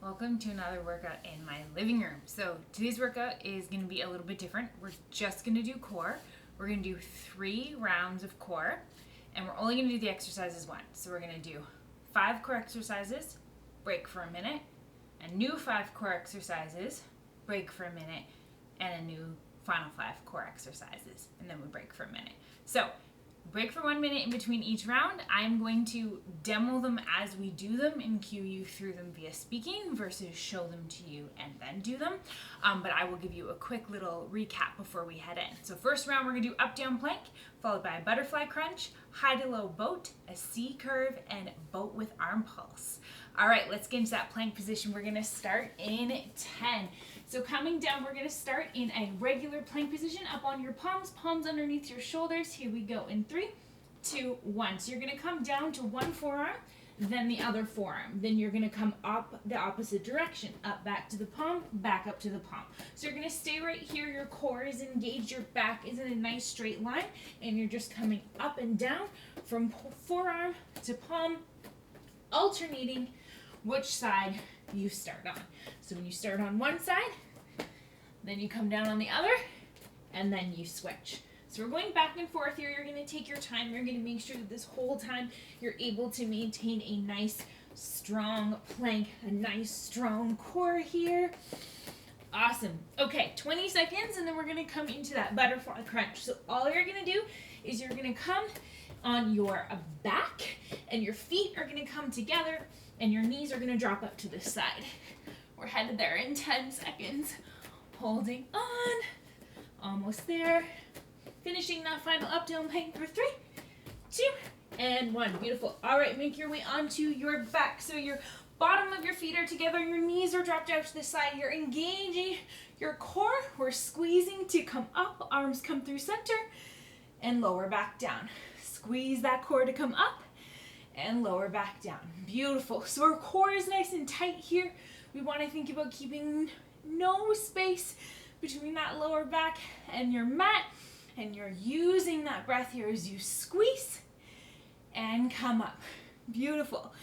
Welcome to another workout in my living room. So today's workout is going to be a little bit different. We're just going to do core. We're going to do 3 rounds of core, and we're only going to do the exercises once. So we're going to do 5 core exercises, break for a minute, a new 5 core exercises, break for a minute, and a new final 5 core exercises, and then we break for a minute. So break for 1 minute in between each round. I'm going to demo them as we do them and cue you through them via speaking versus show them to you and then do them. But I will give you a quick little recap before we head in. So first round, we're going to do up-down plank, followed by a butterfly crunch, high to low boat, a C curve, and boat with arm pulse. All right, let's get into that plank position. We're going to start in 10. So coming down, we're going to start in a regular plank position, up on your palms underneath your shoulders. Here we go in 3, 2, 1. So you're going to come down to one forearm, then the other forearm. Then you're going to come up the opposite direction, up back to the palm, back up to the palm. So you're going to stay right here. Your core is engaged, your back is in a nice straight line, and you're just coming up and down from forearm to palm, alternating which side you start on. So when you start on one side, then you come down on the other, and then you switch. So we're going back and forth here. You're going to take your time. You're going to make sure that this whole time you're able to maintain a nice, strong plank, a nice, strong core here. Awesome. Okay, 20 seconds, and then we're going to come into that butterfly crunch. So all you're going to do is you're going to come on your back, and your feet are going to come together, and your knees are going to drop up to the side. We're headed there in 10 seconds. Holding on. Almost there. Finishing that final up-down plank for 3, 2, and 1. Beautiful. All right, make your way onto your back. So your bottom of your feet are together. Your knees are dropped out to the side. You're engaging your core. We're squeezing to come up. Arms come through center and lower back down. Squeeze that core to come up and lower back down. Beautiful. So our core is nice and tight here. We want to think about keeping no space between that lower back and your mat, and you're using that breath here as you squeeze and come up. Beautiful.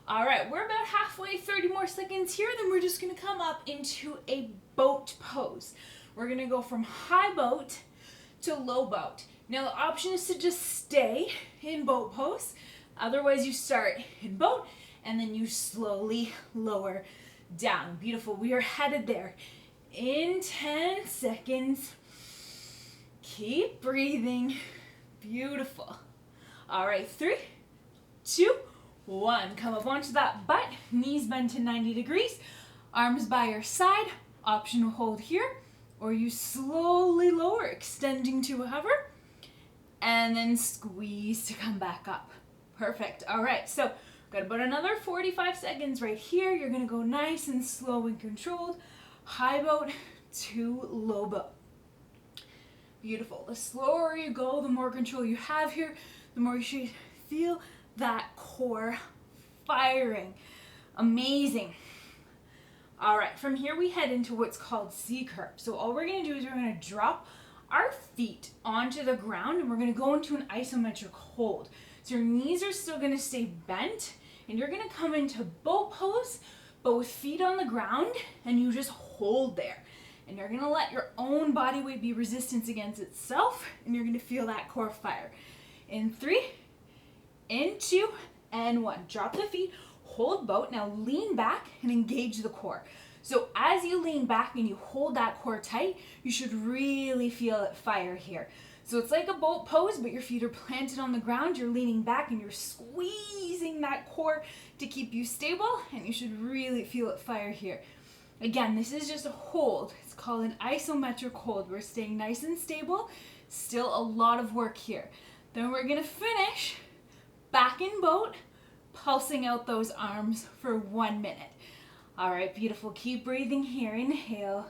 All right, we're about halfway, 30 more seconds here, then we're just going to come up into a boat pose. We're going to go from high boat to low boat. Now the option is to just stay in boat pose. Otherwise, you start in boat, and then you slowly lower down. Beautiful. We are headed there in 10 seconds. Keep breathing. Beautiful. All right, 3, 2, 1. Come up onto that butt. Knees bend to 90 degrees. Arms by your side. Optional hold here, or you slowly lower, extending to a hover, and then squeeze to come back up. Perfect. All right, so got about another 45 seconds right here. You're going to go nice and slow and controlled. High boat to low boat. Beautiful. The slower you go, the more control you have here, the more you should feel that core firing. Amazing. All right, from here we head into what's called C curve. So all we're going to do is we're going to drop our feet onto the ground, and we're going to go into an isometric hold. So your knees are still going to stay bent, and you're going to come into boat pose, but with feet on the ground, and you just hold there. And you're going to let your own body weight be resistance against itself, and you're going to feel that core fire. In 3, in 2, and 1. Drop the feet, hold boat. Now lean back and engage the core. So as you lean back and you hold that core tight, you should really feel it fire here. So it's like a boat pose, but your feet are planted on the ground. You're leaning back and you're squeezing that core to keep you stable, and you should really feel it fire here. Again, this is just a hold. It's called an isometric hold. We're staying nice and stable. Still a lot of work here. Then we're going to finish back in boat, pulsing out those arms for 1 minute. All right, beautiful. Keep breathing here. Inhale.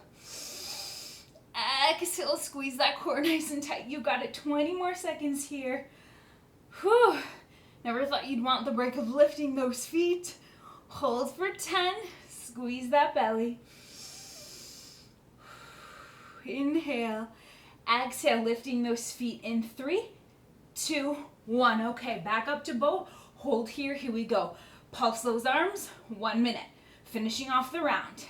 Exhale, squeeze that core nice and tight. You got it. 20 more seconds here. Whew. Never thought you'd want the break of lifting those feet. Hold for 10. Squeeze that belly. Inhale. Exhale, lifting those feet in 3, 2, 1. Okay, back up to boat. Hold here. Here we go. Pulse those arms. 1 minute. finishing off the round.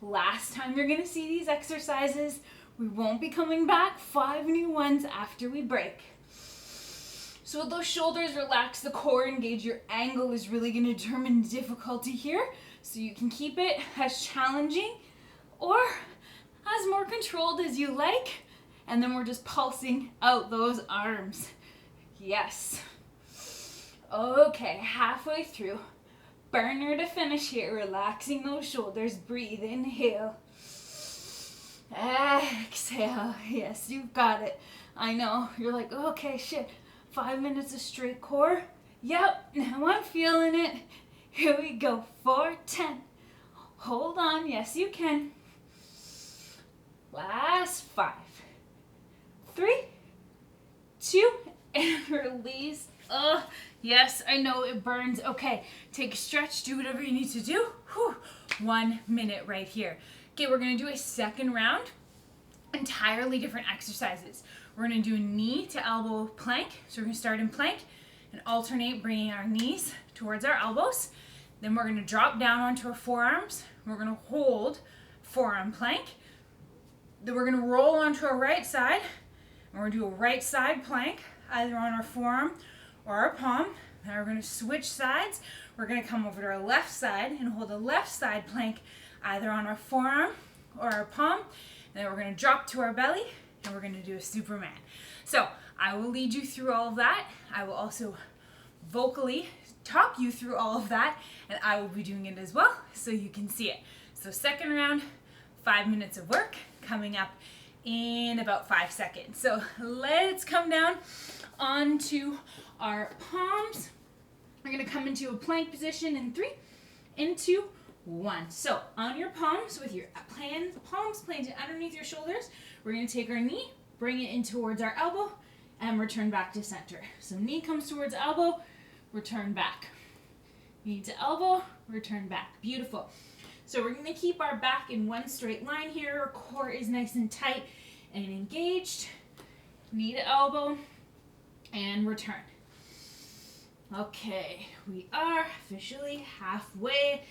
Last time you're gonna see these exercises. We won't be coming back. 5 new ones after we break. So with those shoulders, relax the core, engage your angle is really gonna determine difficulty here. So you can keep it as challenging or as more controlled as you like. And then we're just pulsing out those arms. Yes. Okay, halfway through. Burner to finish here, relaxing those shoulders. Breathe, inhale. Exhale. Yes, you've got it. I know, you're like, okay, shit. 5 minutes of straight core. Yep, now I'm feeling it. Here we go, 4, 10. Hold on, yes you can. Last 5, 3, 2, and release. Oh, yes, I know it burns. Okay, take a stretch, do whatever you need to do. Whew. 1 minute right here. Okay, we're gonna do a second round. Entirely different exercises. We're gonna do a knee to elbow plank. So we're gonna start in plank and alternate bringing our knees towards our elbows. Then we're gonna drop down onto our forearms. We're gonna hold forearm plank. Then we're gonna roll onto our right side. And we're gonna do a right side plank, either on our forearm or our palm. Now we're gonna switch sides. We're gonna come over to our left side and hold a left side plank, either on our forearm or our palm. And then we're gonna drop to our belly and we're gonna do a Superman. So I will lead you through all of that. I will also vocally talk you through all of that, and I will be doing it as well so you can see it. So second round, 5 minutes of work coming up in about 5 seconds. So let's come down onto our palms. We're gonna come into a plank position in 3, 2, 1. So on your palms, with your palms planted underneath your shoulders, we're gonna take our knee, bring it in towards our elbow, and return back to center. So knee comes towards elbow, return back. Knee to elbow, return back. Beautiful. So we're gonna keep our back in one straight line here. Our core is nice and tight and engaged. Knee to elbow, and return. Okay, we are officially halfway.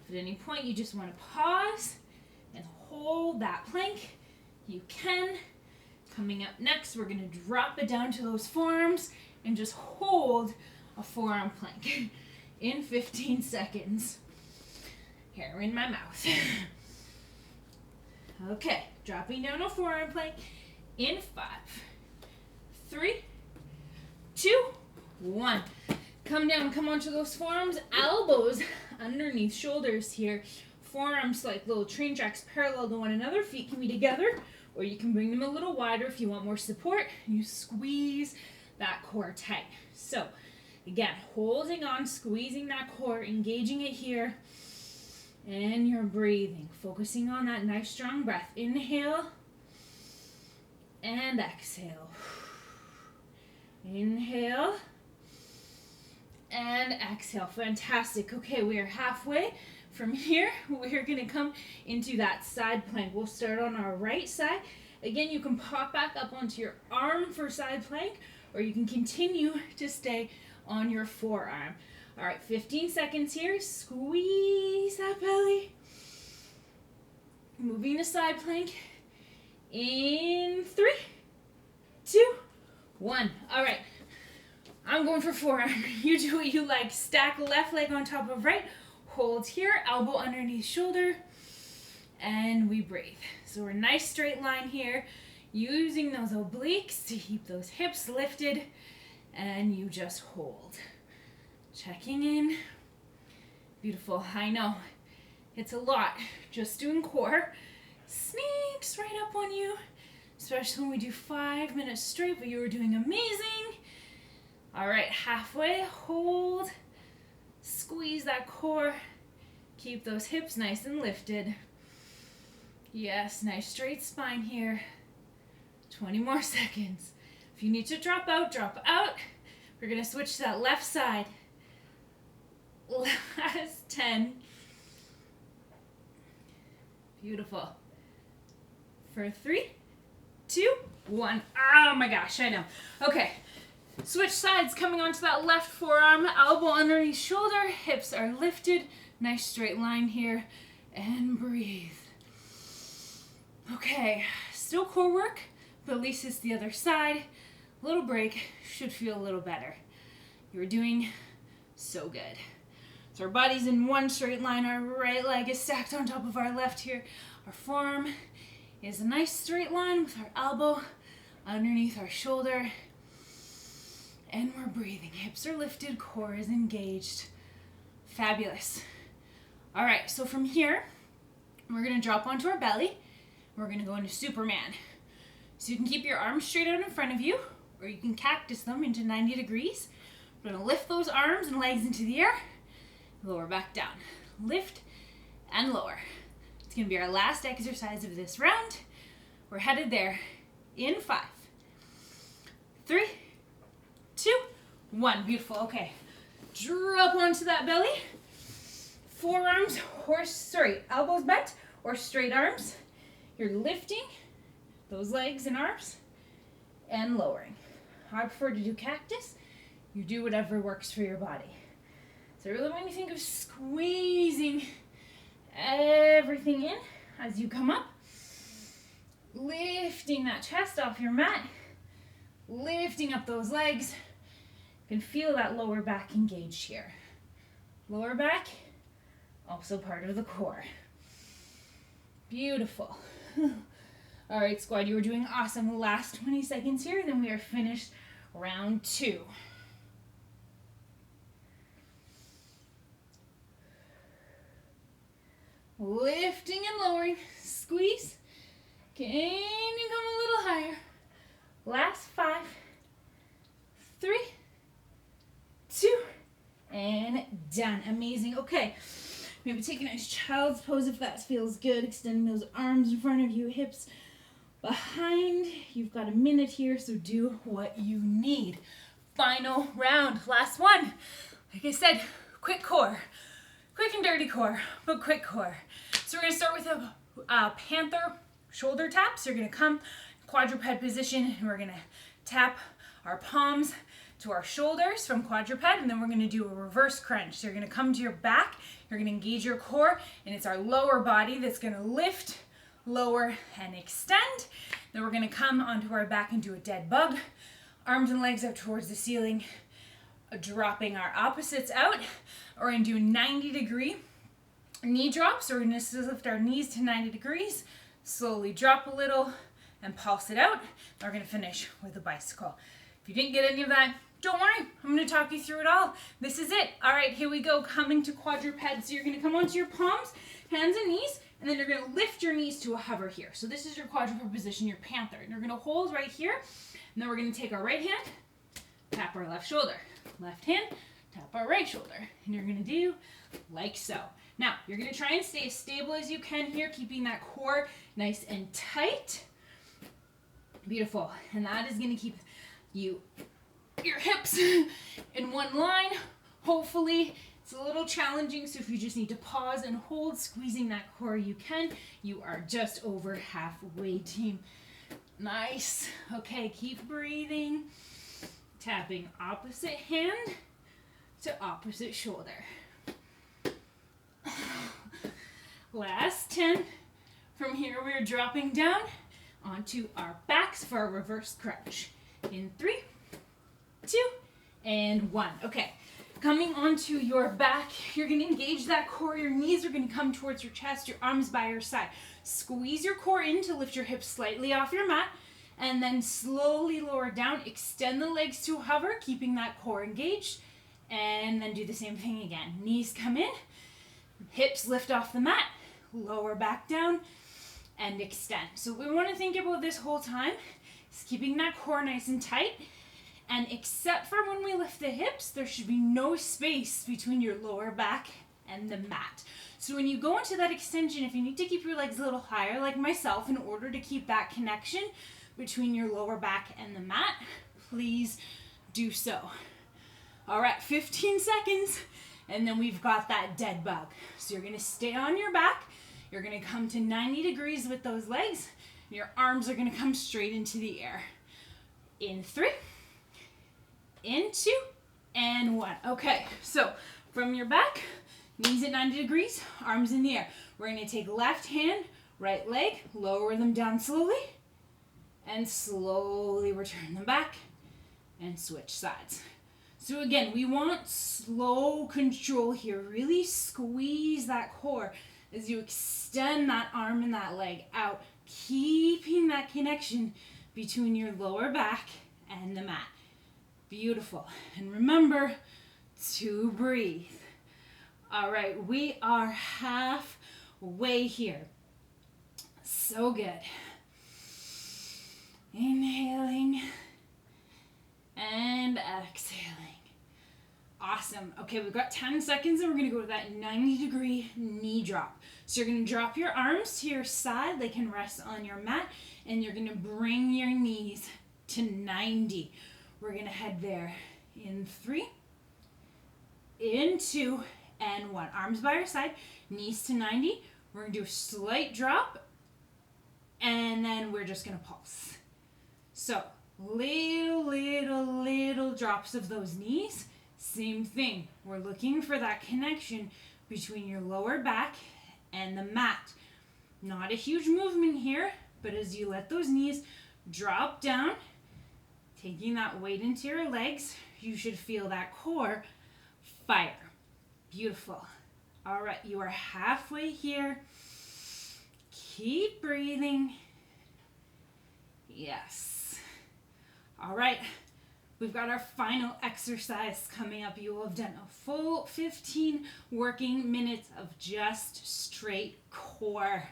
If at any point you just want to pause and hold that plank, you can. Coming up next, we're going to drop it down to those forearms and just hold a forearm plank in 15 seconds. Hair in my mouth. Okay, dropping down a forearm plank in 5, 3, 2, 1. Come down, come onto those forearms, elbows underneath shoulders here. Forearms like little train tracks parallel to one another. Feet can be together, or you can bring them a little wider if you want more support. You squeeze that core tight. So again, holding on, squeezing that core, engaging it here, and you're breathing, focusing on that nice strong breath. Inhale and exhale. Inhale and exhale. Fantastic. Okay, we are halfway. From here, we're going to come into that side plank. We'll start on our right side. Again, you can pop back up onto your arm for side plank, or you can continue to stay on your forearm. All right, 15 seconds here. Squeeze that belly. Moving to side plank in 3, 2, 1. All right, I'm going for forearm. You do what you like. Stack left leg on top of right. Hold here, elbow underneath shoulder, and we breathe. So we're nice straight line here, using those obliques to keep those hips lifted, and you just hold. Checking in. Beautiful. I know it's a lot just doing core. Sneaks right up on you, especially when we do 5 minutes straight, but you were doing amazing. All right, halfway, hold, squeeze that core, keep those hips nice and lifted. Yes, nice straight spine here. 20 more seconds. If you need to drop out, drop out. We're gonna switch to that left side. Last 10. Beautiful. For 3, 2, 1. Oh my gosh, I know. Okay, switch sides, coming onto that left forearm, elbow underneath shoulder, hips are lifted, Nice straight line here, and breathe. Okay, still core work, but at least it's the other side. A little break, should feel a little better. You're doing so good. So our body's in one straight line, our right leg is stacked on top of our left here. Our forearm is a nice straight line with our elbow underneath our shoulder. And we're breathing. Hips are lifted, core is engaged. Fabulous. All right, so from here, we're gonna drop onto our belly. We're gonna go into Superman. So you can keep your arms straight out in front of you, or you can cactus them into 90 degrees. We're gonna lift those arms and legs into the air, lower back down. Lift and lower. It's gonna be our last exercise of this round. We're headed there in 5, 3, 2, 1. Beautiful. Okay. Drop onto that belly. Forearms or, elbows bent or straight arms. You're lifting those legs and arms and lowering. I prefer to do cactus. You do whatever works for your body. So really when you think of squeezing everything in as you come up, lifting that chest off your mat, lifting up those legs. You can feel that lower back engaged here. Lower back, also part of the core. Beautiful. All right, squad, you were doing awesome. Last 20 seconds here, then we are finished round 2. Lifting and lowering, squeeze. Can you come a little higher? Last 5, 3, 2, and done. Amazing. Okay, maybe take a nice child's pose if that feels good. Extending those arms in front of you, hips behind. You've got a minute here, so do what you need. Final round, last one. Like I said, quick core. Quick and dirty core, but quick core. So we're gonna start with a panther shoulder tap. So you're gonna come quadruped position, and we're gonna tap our palms to our shoulders from quadruped, and then we're gonna do a reverse crunch. So you're gonna come to your back, you're gonna engage your core, and it's our lower body that's gonna lift, lower, and extend. Then we're gonna come onto our back and do a dead bug. Arms and legs up towards the ceiling, dropping our opposites out. We're gonna do 90-degree knee drops. So we're gonna lift our knees to 90 degrees, slowly drop a little, and pulse it out. We're gonna finish with a bicycle. If you didn't get any of that, don't worry, I'm gonna talk you through it all. This is it. All right, here we go, coming to quadruped. So you're gonna come onto your palms, hands and knees, and then you're gonna lift your knees to a hover here. So this is your quadruped position, your panther. And you're gonna hold right here, and then we're gonna take our right hand, tap our left shoulder. Left hand, tap our right shoulder. And you're gonna do like so. Now, you're gonna try and stay as stable as you can here, keeping that core nice and tight. Beautiful. And that is gonna keep your hips in one line. Hopefully, it's a little challenging, so if you just need to pause and hold, squeezing that core, you can. You are just over halfway, team. Nice. Okay, keep breathing. Tapping opposite hand to opposite shoulder. Last 10. From here, we're dropping down onto our backs for our reverse crunch. In 3, 2, and 1. Okay, coming onto your back, you're gonna engage that core. Your knees are gonna come towards your chest, your arms by your side. Squeeze your core in to lift your hips slightly off your mat, and then slowly lower down. Extend the legs to hover, keeping that core engaged, and then do the same thing again. Knees come in, hips lift off the mat, lower back down, and extend. So what we want to think about this whole time is keeping that core nice and tight, and except for when we lift the hips, there should be no space between your lower back and the mat. So when you go into that extension, if you need to keep your legs a little higher, like myself, in order to keep that connection between your lower back and the mat, please do so. All right, 15 seconds, and then we've got that dead bug. So you're gonna stay on your back, you're gonna come to 90 degrees with those legs, and your arms are gonna come straight into the air. In 3, in 2, and 1. Okay, so from your back, Knees at 90 degrees, arms in the air. We're going to take left hand, right leg, lower them down slowly, and slowly return them back, and switch sides. So again, we want slow control here. Really squeeze that core as you extend that arm and that leg out, keeping that connection between your lower back and the mat. Beautiful. And remember to breathe. All right, we are halfway here. So good. Inhaling and exhaling. Awesome. Okay, we've got 10 seconds and we're going to go to that 90-degree knee drop. So you're going to drop your arms to your side. They can rest on your mat. And you're going to bring your knees to 90. We're going to head there in 3, in 2, and 1. Arms by your side, knees to 90. We're going to do a slight drop. And then we're just going to pulse. So little drops of those knees. Same thing. We're looking for that connection between your lower back and the mat. Not a huge movement here, but as you let those knees drop down, taking that weight into your legs, you should feel that core fire. Beautiful. All right, you are halfway here. Keep breathing. Yes. All right. We've got our final exercise coming up. You will have done a full 15 working minutes of just straight core.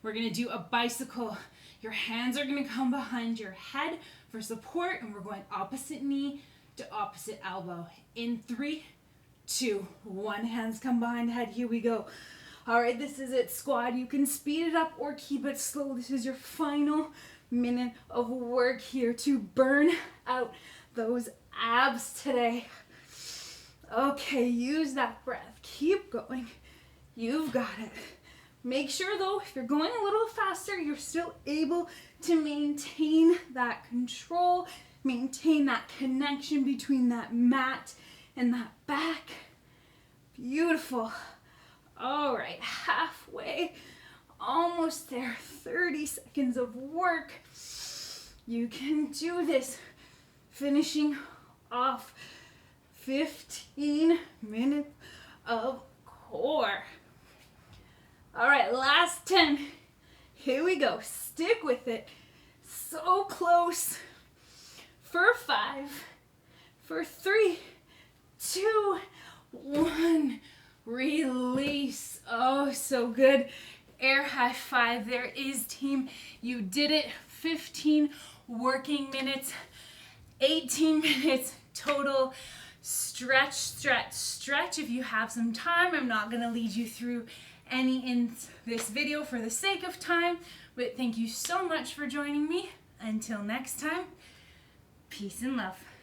We're going to do a bicycle. Your hands are going to come behind your head for support, and we're going opposite knee to opposite elbow. In 3, 2, 1. Hands come behind head. Here we go. All right, this is it, squad. You can speed it up or keep it slow. This is your final minute of work here to burn out those abs today. Okay, use that breath. Keep going. You've got it. Make sure though, if you're going a little faster, you're still able to maintain that control, maintain that connection between that mat and that back. Beautiful. All right, halfway, almost there. 30 seconds of work. You can do this. Finishing off 15 minutes of core. All right, last 10. Here we go. Stick with it. So close. For 5, for 3, 2, 1. Release. Oh, so good. Air high five. There is, team. You did it. 15 working minutes. 18 minutes total. Stretch, stretch, stretch. If you have some time, I'm not going to lead you through any in this video for the sake of time, but thank you so much for joining me. Until next time, peace and love.